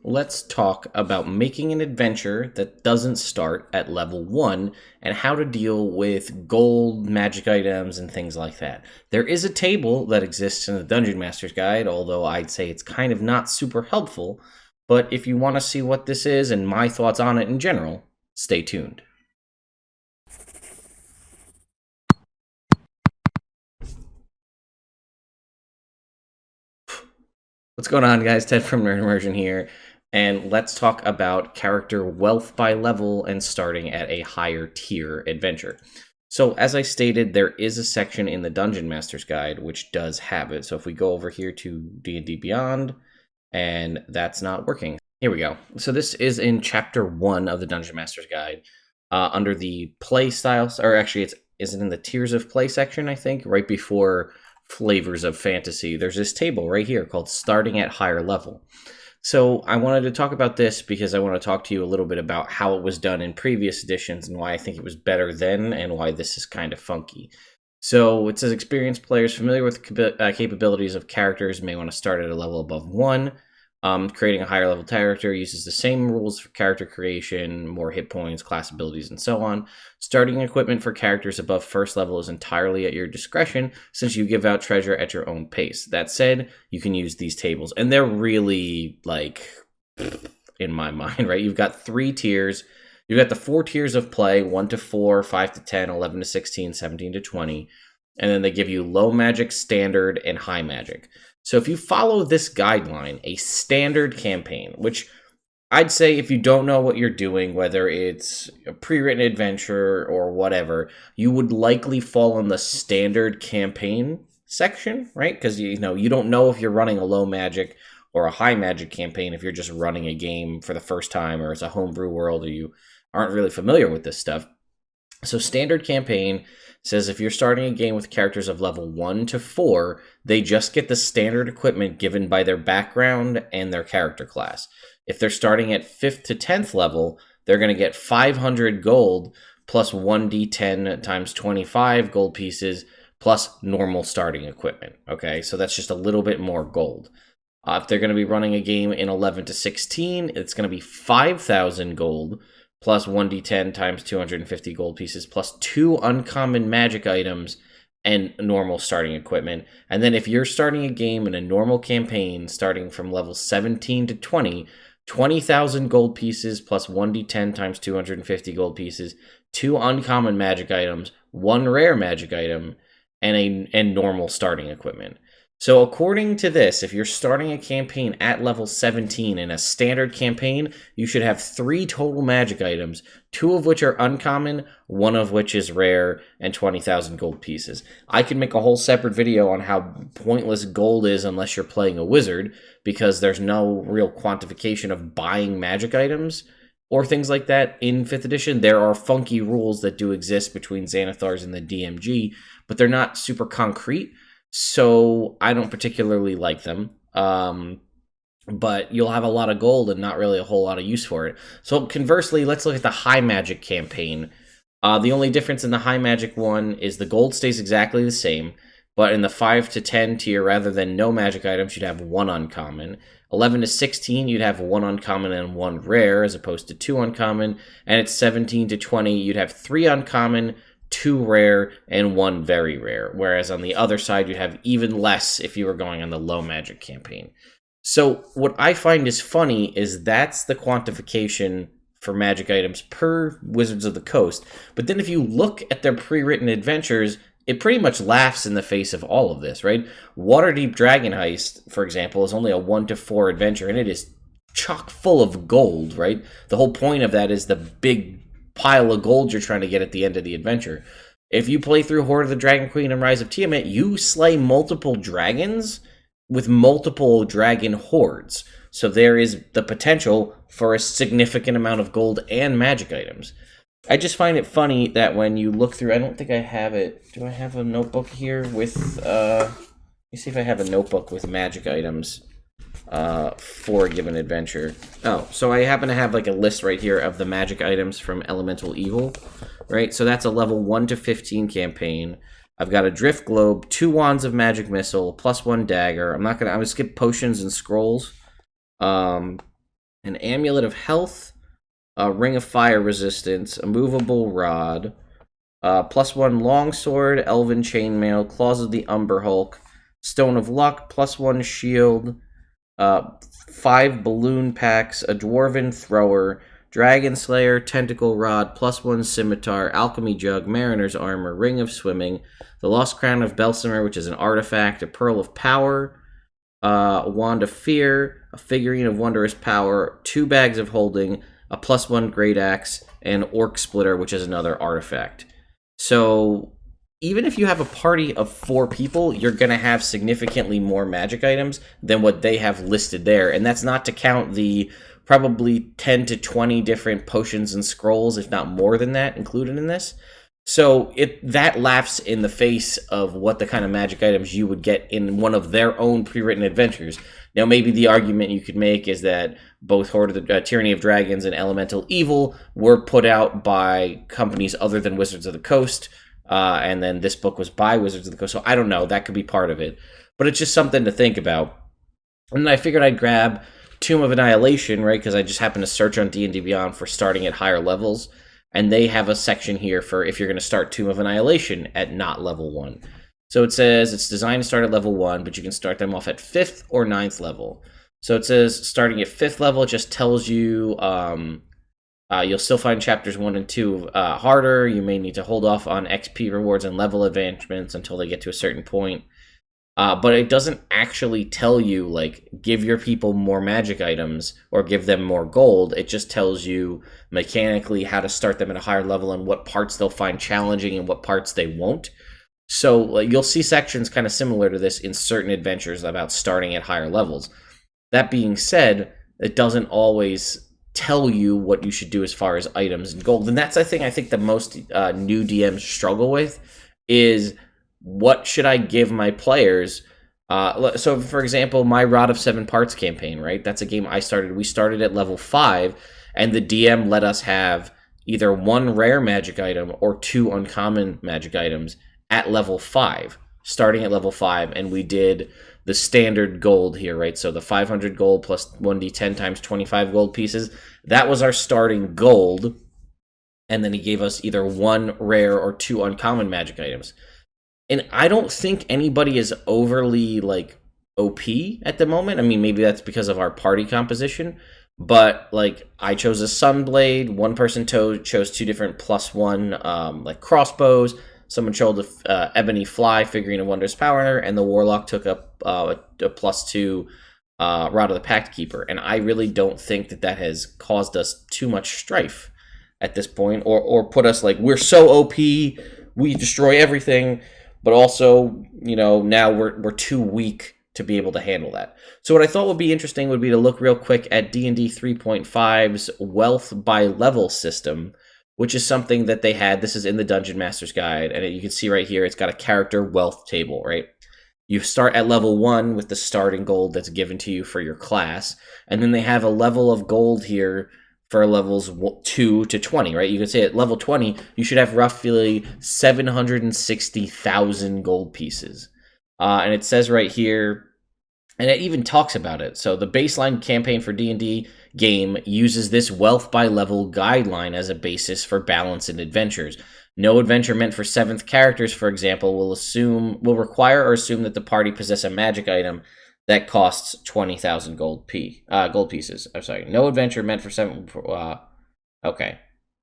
let's talk about making an adventure that doesn't start at level 1 and how to deal with gold, magic items, and things like that. There is a table that exists in the Dungeon Master's Guide, although I'd say it's kind of not super helpful. But if you want to see what this is and my thoughts on it in general, stay tuned. What's going on, guys? Ted from Immersion here, and let's talk about character wealth by level and starting at a higher tier adventure. So, as I stated, there is a section in the Dungeon Master's Guide which does have it. So if we go over here to D&D Beyond, and that's not working. Here we go. So this is in Chapter 1 of the Dungeon Master's Guide, under the play styles, or actually is it in the tiers of play section, I think, right before flavors of fantasy. There's this table right here called starting at higher level. So I wanted to talk about this because I want to talk to you a little bit about how it was done in previous editions and why I think it was better then and why this is kind of funky. So it says experienced players familiar with capabilities of characters may want to start at a level above 1. Creating a higher level character uses the same rules for character creation, more hit points, class abilities, and so on. Starting equipment for characters above first level is entirely at your discretion, since you give out treasure at your own pace. That said, you can use these tables, and they're really, like, in my mind, right? You've got 3 tiers. You've got the 4 tiers of play, 1 to 4, 5 to 10, 11 to 16, 17 to 20. And then they give you low magic, standard, and high magic. So if you follow this guideline, a standard campaign, which I'd say if you don't know what you're doing, whether it's a pre-written adventure or whatever, you would likely fall in the standard campaign section, right? Because you don't know if you're running a low magic or a high magic campaign if you're just running a game for the first time or it's a homebrew world or you aren't really familiar with this stuff. So standard campaign says if you're starting a game with characters of level 1 to 4, they just get the standard equipment given by their background and their character class. If they're starting at 5th to 10th level, they're going to get 500 gold plus 1d10 times 25 gold pieces plus normal starting equipment. Okay, so that's just a little bit more gold. If they're going to be running a game in 11 to 16, it's going to be 5,000 gold plus 1d10 times 250 gold pieces, plus 2 uncommon magic items and normal starting equipment. And then if you're starting a game in a normal campaign, starting from level 17 to 20, 20,000 gold pieces plus 1d10 times 250 gold pieces, 2 uncommon magic items, 1 rare magic item, and normal starting equipment. So according to this, if you're starting a campaign at level 17 in a standard campaign, you should have 3 total magic items, 2 of which are uncommon, 1 of which is rare, and 20,000 gold pieces. I could make a whole separate video on how pointless gold is unless you're playing a wizard, because there's no real quantification of buying magic items or things like that in 5th edition. There are funky rules that do exist between Xanathars and the DMG, but they're not super concrete. So I don't particularly like them, but you'll have a lot of gold and not really a whole lot of use for it. So conversely, let's look at the high magic campaign. The only difference in the high magic one is the gold stays exactly the same, but in the 5 to 10 tier, rather than no magic items, you'd have 1 uncommon. 11 to 16, you'd have 1 uncommon and 1 rare, as opposed to 2 uncommon. And at 17 to 20, you'd have 3 uncommon, 2 rare, and 1 very rare. Whereas on the other side, you'd have even less if you were going on the low magic campaign. So what I find is funny is that's the quantification for magic items per Wizards of the Coast. But then if you look at their pre-written adventures, it pretty much laughs in the face of all of this, right? Waterdeep Dragon Heist, for example, is only a 1 to 4 adventure, and it is chock full of gold, right? The whole point of that is the big pile of gold you're trying to get at the end of the adventure. If you play through Hoard of the Dragon Queen and Rise of Tiamat, you slay multiple dragons with multiple dragon hordes. So there is the potential for a significant amount of gold and magic items. I just find it funny that when you look through, I don't think I have it. Do I have a notebook here with, let me see if I have a notebook with magic items for a given adventure. Oh, so I happen to have like a list right here of the magic items from Elemental Evil, right? So that's a level 1 to 15 campaign. I've got a Drift Globe, 2 Wands of Magic Missile, plus 1 Dagger. I'm gonna skip potions and scrolls. And an Amulet of Health, a Ring of Fire Resistance, a Movable Rod, +1 Longsword, Elven Chainmail, Claws of the Umber Hulk, Stone of Luck, +1 Shield, 5 Balloon Packs, a Dwarven Thrower, Dragon Slayer, Tentacle Rod, +1 Scimitar, Alchemy Jug, Mariner's Armor, Ring of Swimming, the Lost Crown of Belsimer, which is an artifact, a Pearl of Power, a Wand of Fear, a Figurine of Wondrous Power, 2 Bags of Holding, a +1 Great Axe, and Orc Splitter, which is another artifact. So even if you have a party of 4 people, you're going to have significantly more magic items than what they have listed there. And that's not to count the probably 10 to 20 different potions and scrolls, if not more than that, included in this. So that laughs in the face of what the kind of magic items you would get in one of their own pre-written adventures. Now, maybe the argument you could make is that both Horde of the Tyranny of Dragons and Elemental Evil were put out by companies other than Wizards of the Coast, and then this book was by Wizards of the Coast. So I don't know. That could be part of it. But it's just something to think about. And then I figured I'd grab Tomb of Annihilation, right? Because I just happened to search on D&D Beyond for starting at higher levels. And they have a section here for if you're going to start Tomb of Annihilation at not level 1. So it says it's designed to start at level 1, but you can start them off at 5th or 9th level. So it says starting at 5th level, it just tells you you'll still find chapters 1 and 2 harder. You may need to hold off on XP rewards and level advancements until they get to a certain point. But it doesn't actually tell you, like, give your people more magic items or give them more gold. It just tells you mechanically how to start them at a higher level and what parts they'll find challenging and what parts they won't. So you'll see sections kind of similar to this in certain adventures about starting at higher levels. That being said, it doesn't always tell you what you should do as far as items and gold. And that's, I think the most new DMs struggle with is, what should I give my players? So, for example, my Rod of 7 Parts campaign, right? That's a game I started. We started at level 5, and the DM let us have either 1 rare magic item or 2 uncommon magic items at level 5, starting at level 5, and we did the standard gold here, right? So the 500 gold plus 1d10 times 25 gold pieces. That was our starting gold, and then he gave us either 1 rare or 2 uncommon magic items. And I don't think anybody is overly, like, OP at the moment. I mean, maybe that's because of our party composition. But, like, I chose a Sunblade. One person chose 2 different +1, like, crossbows. Someone chose a Ebony Fly, Figurine of Wondrous Power. And the Warlock took up a +2 Rod of the Pact Keeper. And I really don't think that has caused us too much strife at this point. Or put us, like, we're so OP, we destroy everything. But also, you know, now we're too weak to be able to handle that. So what I thought would be interesting would be to look real quick at D&D 3.5's Wealth by Level system, which is something that they had. This is in the Dungeon Master's Guide, and you can see right here, it's got a character wealth table, right? You start at level 1 with the starting gold that's given to you for your class, and then they have a level of gold here for levels 2 to 20, right? You could say at level 20, you should have roughly 760,000 gold pieces. And it says right here, and it even talks about it. So the baseline campaign for D&D game uses this wealth by level guideline as a basis for balance in adventures. No adventure meant for 7th characters, for example, will require or assume that the party possess a magic item that costs 20,000 gold pieces. I'm sorry. No adventure meant for 7. Okay,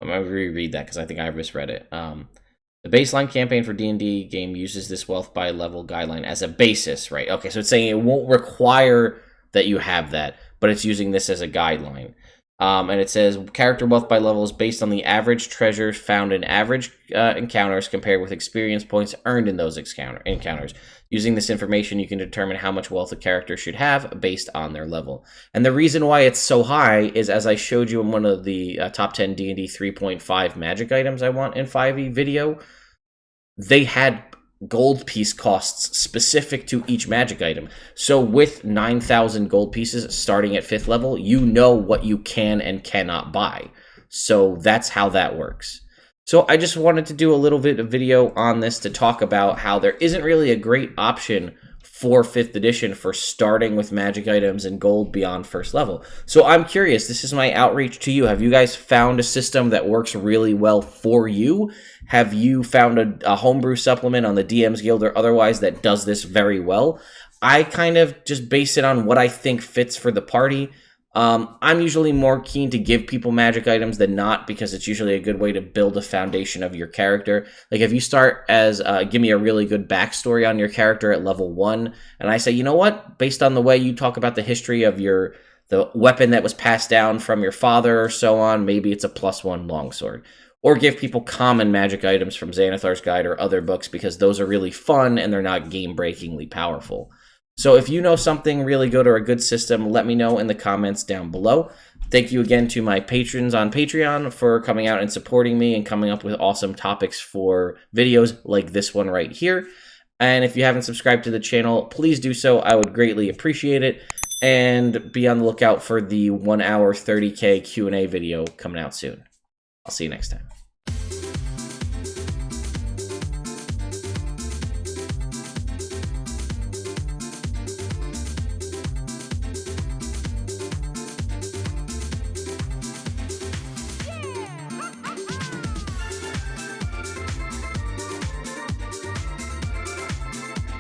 I'm gonna reread that because I think I misread it. The baseline campaign for D&D game uses this wealth by level guideline as a basis, right? Okay, so it's saying it won't require that you have that, but it's using this as a guideline. And it says character wealth by level is based on the average treasures found in average encounters compared with experience points earned in those encounters. Using this information, you can determine how much wealth a character should have based on their level. And the reason why it's so high is, as I showed you in one of the top 10 D&D 3.5 magic items I want in 5e video, they had gold piece costs specific to each magic item. So with 9,000 gold pieces starting at 5th level, you know what you can and cannot buy. So that's how that works. So I just wanted to do a little bit of video on this to talk about how there isn't really a great option for 5th edition for starting with magic items and gold beyond first level. So I'm curious, this is my outreach to you. Have you guys found a system that works really well for you? Have you found a homebrew supplement on the DM's Guild or otherwise that does this very well? I kind of just base it on what I think fits for the party. I'm usually more keen to give people magic items than not, because it's usually a good way to build a foundation of your character. Like if you start as, give me a really good backstory on your character at level 1, and I say, you know what, based on the way you talk about the history of the weapon that was passed down from your father or so on, maybe it's a +1 longsword. Or give people common magic items from Xanathar's Guide or other books, because those are really fun and they're not game-breakingly powerful. So if you know something really good or a good system, let me know in the comments down below. Thank you again to my patrons on Patreon for coming out and supporting me and coming up with awesome topics for videos like this one right here. And if you haven't subscribed to the channel, please do so. I would greatly appreciate it. And be on the lookout for the 1 hour 30K Q&A video coming out soon. I'll see you next time.